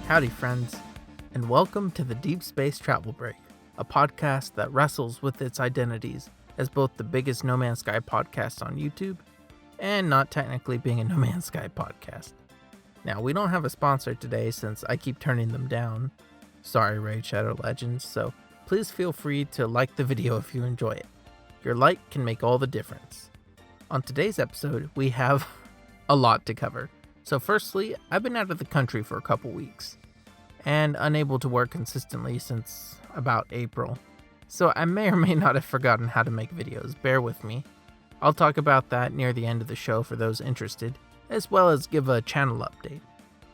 Howdy, friends, and welcome to the Deep Space Travel Break, a podcast that wrestles with its identities as both the biggest No Man's Sky podcast on YouTube and not technically being a No Man's Sky podcast. Now, we don't have a sponsor today since I keep turning them down. Sorry, Raid Shadow Legends, so please feel free to like the video if you enjoy it. Your like can make all the difference. On today's episode, we have a lot to cover. So firstly, I've been out of the country for a couple weeks and unable to work consistently since about April. So I may or may not have forgotten how to make videos, bear with me. I'll talk about that near the end of the show for those interested, as well as give a channel update.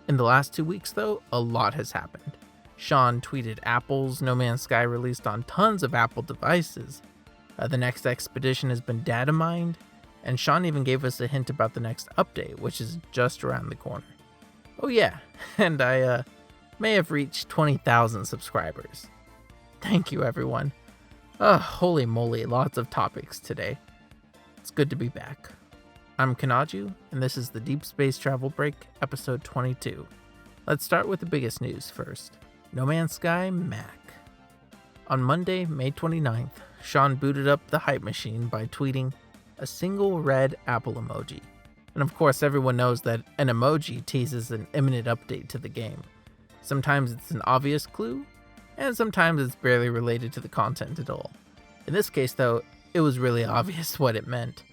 In the last 2 weeks though, a lot has happened. Sean tweeted Apple's No Man's Sky released on tons of Apple devices. The next expedition has been Datamined, and Sean even gave us a hint about the next update, which is just around the corner. Oh yeah, and I may have reached 20,000 subscribers. Thank you, everyone. Holy moly, lots of topics today. It's good to be back. I'm Kanaju, and this is the Deep Space Travel Break, episode 22. Let's start with the biggest news first. No Man's Sky Mac. On Monday, May 29th, Sean booted up the hype machine by tweeting a single red Apple emoji. And of course, everyone knows that an emoji teases an imminent update to the game. Sometimes it's an obvious clue, and sometimes it's barely related to the content at all. In this case, though, it was really obvious what it meant.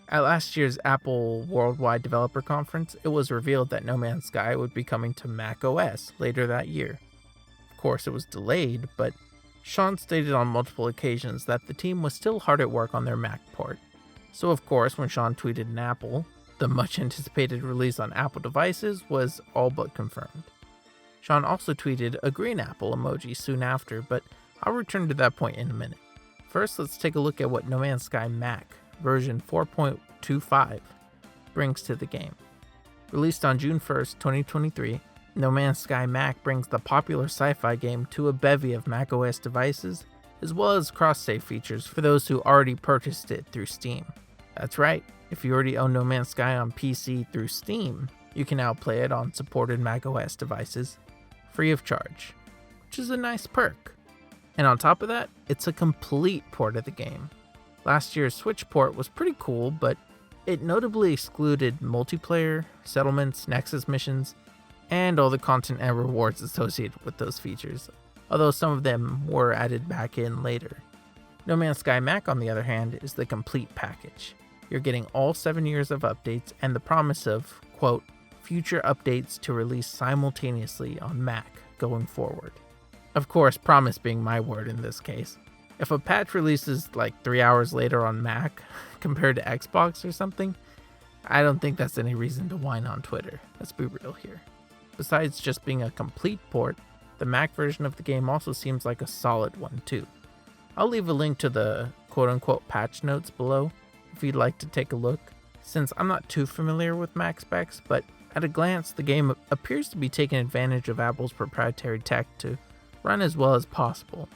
At last year's Apple Worldwide Developer Conference, it was revealed that No Man's Sky would be coming to Mac OS later that year. Of course, it was delayed, but Sean stated on multiple occasions that the team was still hard at work on their Mac port. So of course, when Sean tweeted an Apple, the much anticipated release on Apple devices was all but confirmed. Sean also tweeted a green Apple emoji soon after, but I'll return to that point in a minute. First, let's take a look at what No Man's Sky Mac version 4.25 brings to the game. Released on June 1st, 2023, No Man's Sky Mac brings the popular sci-fi game to a bevy of macOS devices, as well as cross-save features for those who already purchased it through Steam. That's right, if you already own No Man's Sky on PC through Steam, you can now play it on supported macOS devices, free of charge, which is a nice perk. And on top of that, it's a complete port of the game. Last year's Switch port was pretty cool, but it notably excluded multiplayer, settlements, Nexus missions, and all the content and rewards associated with those features, although some of them were added back in later. No Man's Sky Mac, on the other hand, is the complete package. You're getting all 7 years of updates and the promise of, quote, future updates to release simultaneously on Mac going forward. Of course, promise being my word in this case. If a patch releases like 3 hours later on Mac compared to Xbox or something, I don't think that's any reason to whine on Twitter. Let's be real here. Besides just being a complete port, the Mac version of the game also seems like a solid one too. I'll leave a link to the quote-unquote patch notes below if you'd like to take a look, since I'm not too familiar with Mac specs, but at a glance, the game appears to be taking advantage of Apple's proprietary tech to run as well as possible.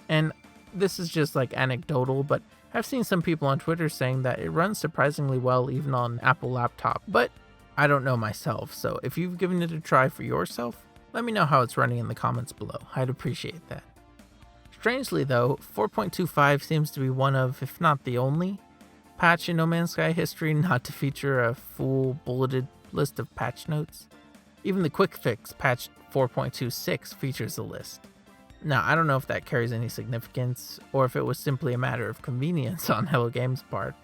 And this is just like anecdotal, but I've seen some people on Twitter saying that it runs surprisingly well even on Apple laptop, but I don't know myself, so if you've given it a try for yourself, let me know how it's running in the comments below. I'd appreciate that. Strangely though, 4.25 seems to be one of, if not the only, patch in No Man's Sky history not to feature a full bulleted list of patch notes. Even the quick fix patch 4.26 features a list. Now, I don't know if that carries any significance, or if it was simply a matter of convenience on Hello Games' part.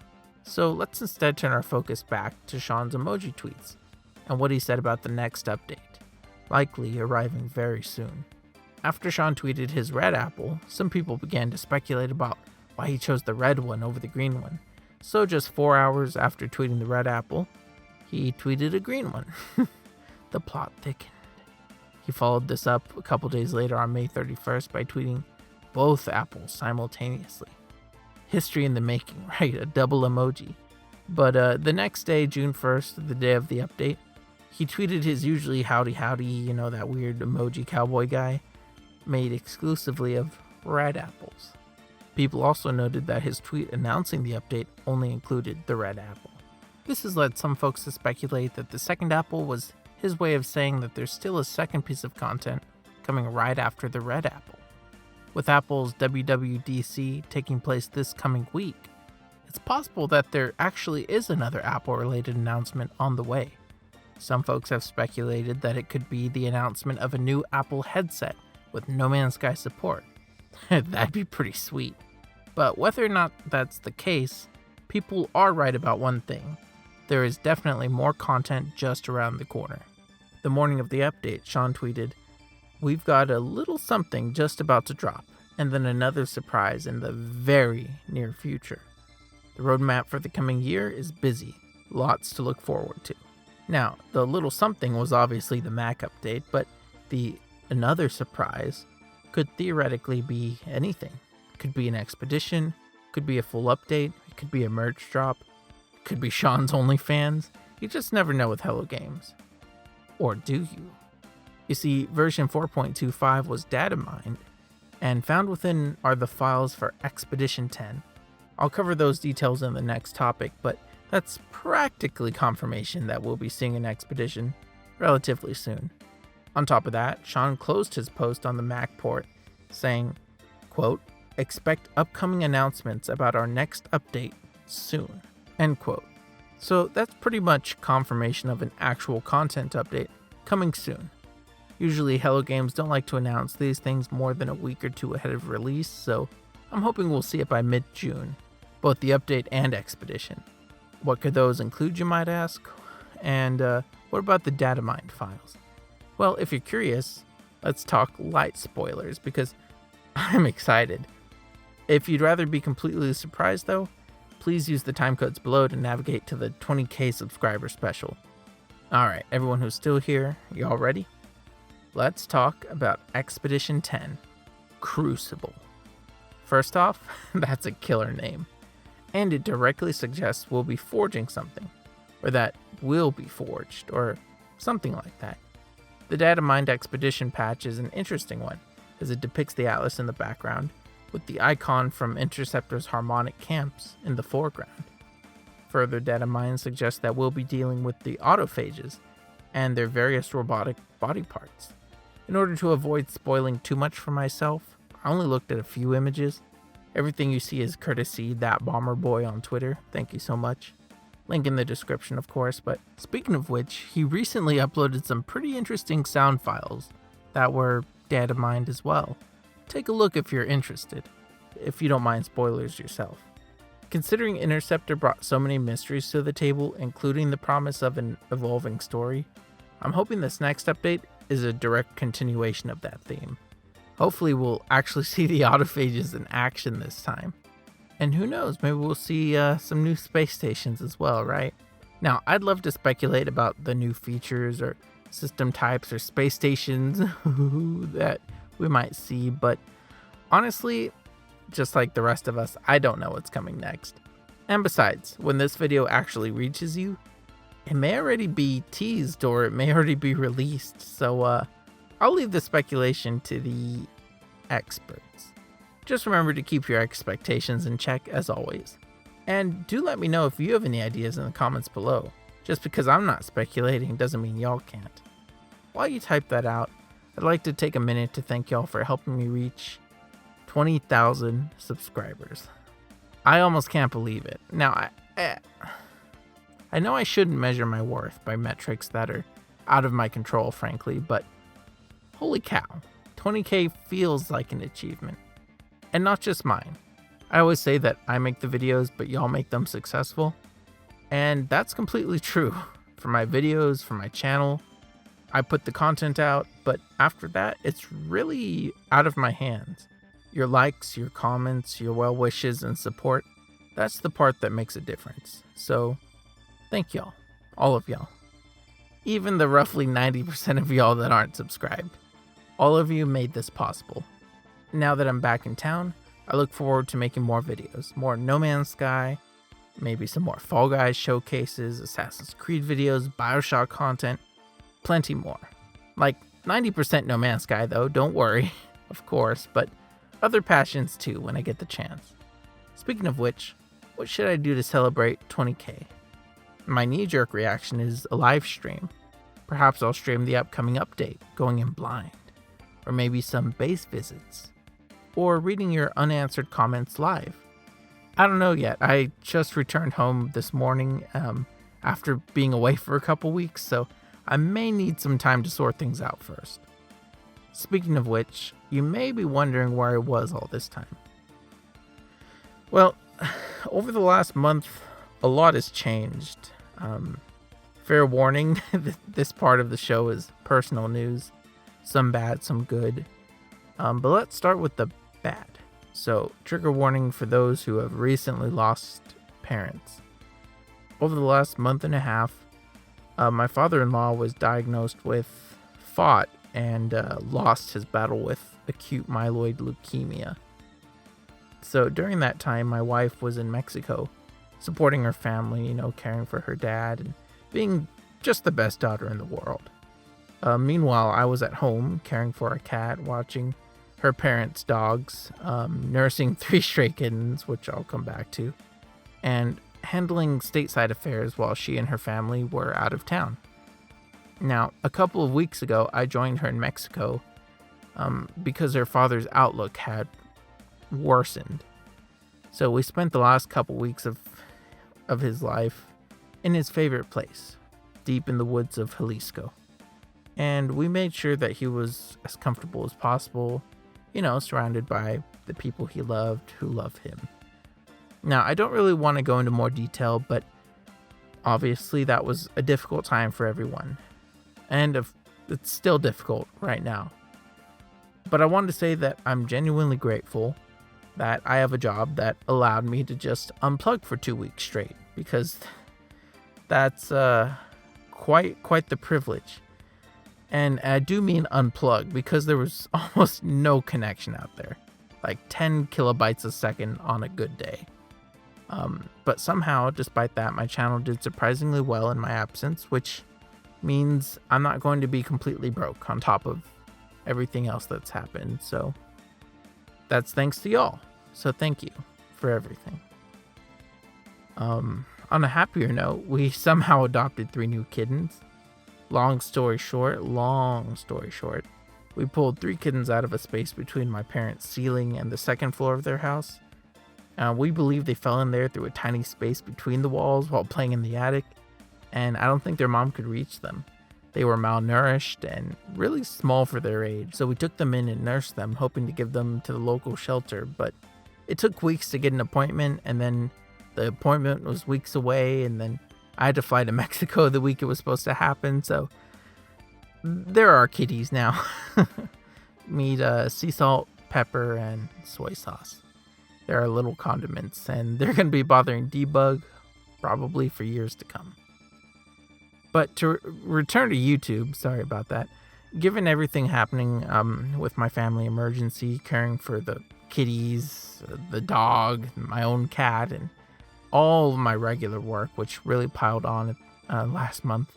So let's instead turn our focus back to Sean's emoji tweets, and what he said about the next update, likely arriving very soon. After Sean tweeted his red apple, some people began to speculate about why he chose the red one over the green one. So just 4 hours after tweeting the red apple, he tweeted a green one. The plot thickened. He followed this up a couple days later on May 31st by tweeting both apples simultaneously. History in the making, right? A double emoji. But the next day, June 1st, the day of the update, he tweeted his usually howdy, that weird emoji cowboy guy, made exclusively of red apples. People also noted that his tweet announcing the update only included the red apple. This has led some folks to speculate that the second apple was his way of saying that there's still a second piece of content coming right after the Red Apple. With Apple's WWDC taking place this coming week, it's possible that there actually is another Apple-related announcement on the way. Some folks have speculated that it could be the announcement of a new Apple headset with No Man's Sky support. That'd be pretty sweet. But whether or not that's the case, people are right about one thing. There is definitely more content just around the corner. The morning of the update, Sean tweeted, "We've got a little something just about to drop, and then another surprise in the very near future. The roadmap for the coming year is busy, lots to look forward to." Now, the little something was obviously the Mac update, but the another surprise could theoretically be anything. It could be an expedition, could be a full update, it could be a merch drop, it could be Sean's OnlyFans. You just never know with Hello Games. Or do you? You see, version 4.25 was Datamined, and found within are the files for Expedition 10. I'll cover those details in the next topic, but that's practically confirmation that we'll be seeing an Expedition relatively soon. On top of that, Sean closed his post on the Mac port saying, quote, "Expect upcoming announcements about our next update soon," end quote. So that's pretty much confirmation of an actual content update coming soon. Usually Hello Games don't like to announce these things more than a week or two ahead of release, so I'm hoping we'll see it by mid-June, both the update and Expedition. What could those include, you might ask? And what about the Datamined files? Well, if you're curious, let's talk light spoilers, because I'm excited. If you'd rather be completely surprised though, please use the timecodes below to navigate to the 20k subscriber special. Alright, everyone who's still here, you all ready? Let's talk about Expedition 10, Crucible. First off, that's a killer name, and it directly suggests we'll be forging something, or that will be forged, or something like that. The Datamined Expedition patch is an interesting one, as it depicts the Atlas in the background, with the icon from Interceptor's harmonic camps in the foreground. Further, Datamine suggests that we'll be dealing with the autophages and their various robotic body parts. In order to avoid spoiling too much for myself, I only looked at a few images. Everything you see is courtesy That Bomber Boy on Twitter. Thank you so much. Link in the description, of course, but speaking of which, he recently uploaded some pretty interesting sound files that were Datamined as well. Take a look if you're interested, if you don't mind spoilers yourself. Considering Interceptor brought so many mysteries to the table, including the promise of an evolving story, I'm hoping this next update is a direct continuation of that theme. Hopefully we'll actually see the autophages in action this time. And who knows, maybe we'll see some new space stations as well, right? Now, I'd love to speculate about the new features or system types or space stations that we might see, but honestly, just like the rest of us, I don't know what's coming next. And besides, when this video actually reaches you, it may already be teased or it may already be released, so I'll leave the speculation to the experts. Just remember to keep your expectations in check as always. And do let me know if you have any ideas in the comments below. Just because I'm not speculating doesn't mean y'all can't. While you type that out, I'd like to take a minute to thank y'all for helping me reach 20,000 subscribers. I almost can't believe it. Now, I know I shouldn't measure my worth by metrics that are out of my control, frankly, but holy cow, 20k feels like an achievement. And not just mine. I always say that I make the videos, but y'all make them successful. And that's completely true. For my videos, for my channel, I put the content out, but after that, it's really out of my hands. Your likes, your comments, your well wishes, and support, that's the part that makes a difference. So, thank y'all. All of y'all. Even the roughly 90% of y'all that aren't subscribed. All of you made this possible. Now that I'm back in town, I look forward to making more videos. More No Man's Sky, maybe some more Fall Guys showcases, Assassin's Creed videos, Bioshock content, plenty more. Like 90% No Man's Sky though, don't worry, of course, but other passions too when I get the chance. Speaking of which, what should I do to celebrate 20k? My knee-jerk reaction is a live stream. Perhaps I'll stream the upcoming update, going in blind, or maybe some base visits, or reading your unanswered comments live. I don't know yet. I just returned home this morning after being away for a couple weeks, so I may need some time to sort things out first. Speaking of which, you may be wondering where I was all this time. Well, over the last month, a lot has changed. Fair warning, this part of the show is personal news. Some bad, some good. But let's start with the bad. So, trigger warning for those who have recently lost parents. Over the last month and a half, my father-in-law was diagnosed with FOT and lost his battle with acute myeloid leukemia. So during that time, my wife was in Mexico, supporting her family, caring for her dad and being just the best daughter in the world. Meanwhile, I was at home, caring for a cat, watching her parents' dogs, nursing 3 stray kittens, which I'll come back to, and handling stateside affairs while she and her family were out of town. Now, a couple of weeks ago, I joined her in Mexico because her father's outlook had worsened. So we spent the last couple weeks of his life in his favorite place, deep in the woods of Jalisco. And we made sure that he was as comfortable as possible, surrounded by the people he loved who love him. Now, I don't really want to go into more detail, but obviously that was a difficult time for everyone. And it's still difficult right now. But I wanted to say that I'm genuinely grateful that I have a job that allowed me to just unplug for 2 weeks straight, because that's quite the privilege. And I do mean unplug, because there was almost no connection out there, like 10 kilobytes a second on a good day. But somehow, despite that, my channel did surprisingly well in my absence, which means I'm not going to be completely broke on top of everything else that's happened. So that's thanks to y'all. So thank you for everything. On a happier note, we somehow adopted 3 new kittens. Long story short, we pulled 3 kittens out of a space between my parents' ceiling and the second floor of their house. We believe they fell in there through a tiny space between the walls while playing in the attic, and I don't think their mom could reach them. They were malnourished and really small for their age, so we took them in and nursed them, hoping to give them to the local shelter, but it took weeks to get an appointment, and then the appointment was weeks away, and then I had to fly to Mexico the week it was supposed to happen, so there are kitties now. Meet sea salt, pepper, and soy sauce. There are little condiments, and they're going to be bothering Debug probably for years to come. But to return to YouTube, sorry about that, given everything happening with my family emergency, caring for the kitties, the dog, my own cat, and all of my regular work, which really piled on last month,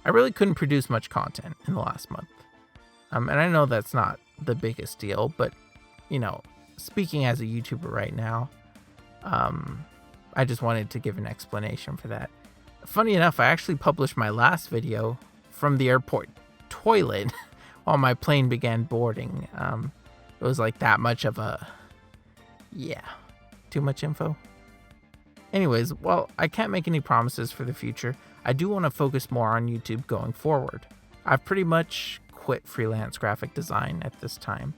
I really couldn't produce much content in the last month. And I know that's not the biggest deal, but, speaking as a YouTuber right now, I just wanted to give an explanation for that. Funny enough, I actually published my last video from the airport toilet while my plane began boarding. It was like that much of a... yeah, too much info? Anyways, while I can't make any promises for the future, I do want to focus more on YouTube going forward. I've pretty much quit freelance graphic design at this time.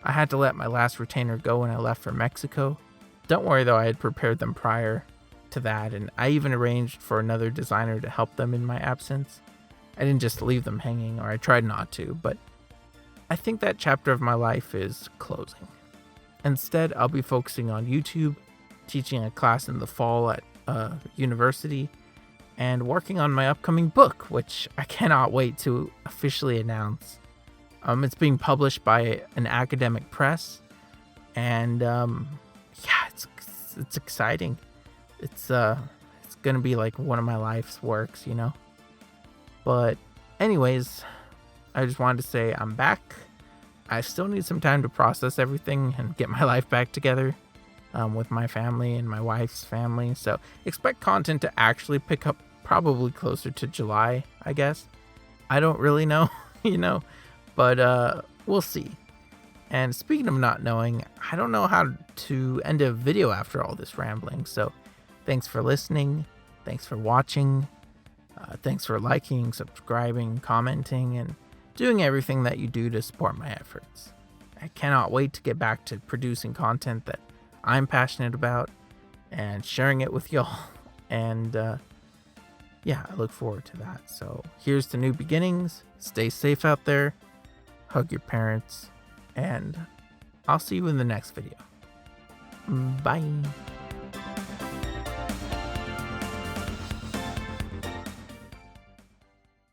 I had to let my last retainer go when I left for Mexico. Don't worry though, I had prepared them prior to that, and I even arranged for another designer to help them in my absence. I didn't just leave them hanging, or I tried not to, but I think that chapter of my life is closing. Instead, I'll be focusing on YouTube, teaching a class in the fall at university, and working on my upcoming book, which I cannot wait to officially announce. It's being published by an academic press, and it's exciting. It's gonna be like one of my life's works, But anyways, I just wanted to say I'm back. I still need some time to process everything and get my life back together with my family and my wife's family. So expect content to actually pick up probably closer to July, I guess. I don't really know, but we'll see. And speaking of not knowing, I don't know how to end a video after all this rambling. So thanks for listening. Thanks for watching. Thanks for liking, subscribing, commenting, and doing everything that you do to support my efforts. I cannot wait to get back to producing content that I'm passionate about and sharing it with y'all. And I look forward to that. So here's to new beginnings. Stay safe out there. Hug your parents. And I'll see you in the next video. Bye.